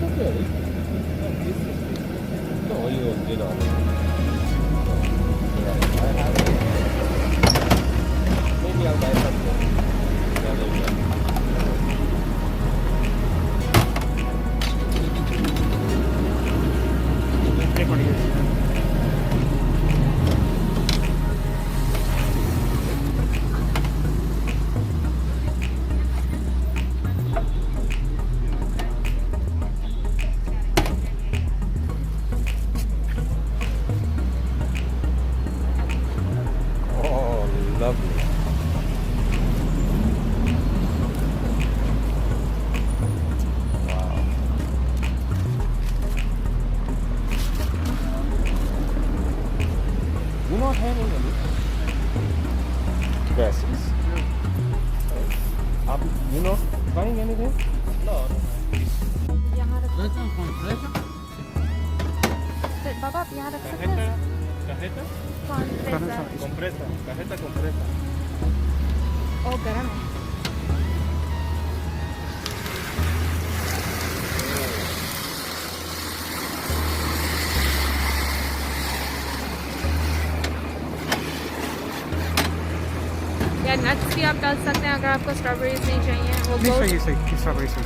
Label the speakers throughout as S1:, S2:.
S1: okay. No, you know. Yeah, I have it. Maybe I'll buy something. Yeah, there you go.
S2: Play ಮಾಡಿದ್ದೀವಿ.
S1: Oh, lovely. Wow. Do not have any dresses. You not buying anything?
S3: No, no.
S4: यहाँ रख
S2: Presa, con presa.
S4: बाबा आप यहाँ रख सकते हैं
S3: Cajeta,
S4: कौन प्रेसा
S3: compresa, cajeta compresa.
S4: ओ गरम है या नट्स भी आप डाल सकते हैं अगर आपको स्ट्रॉबेरीज नहीं चाहिए वो
S2: नहीं
S4: गोट
S2: सही सही स्ट्रॉबेरी सही.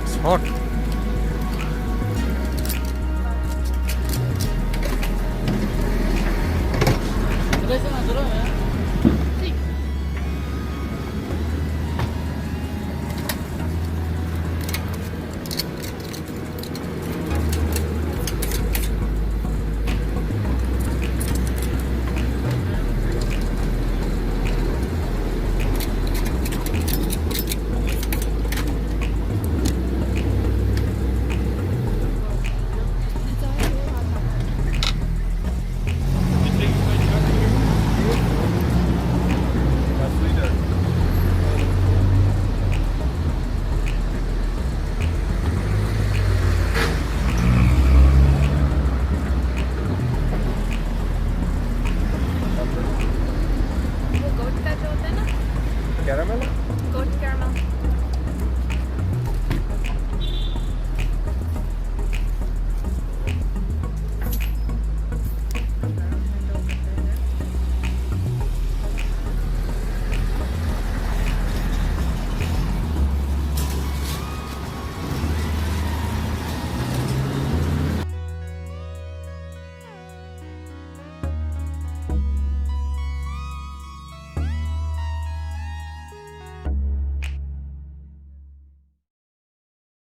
S2: It's hot.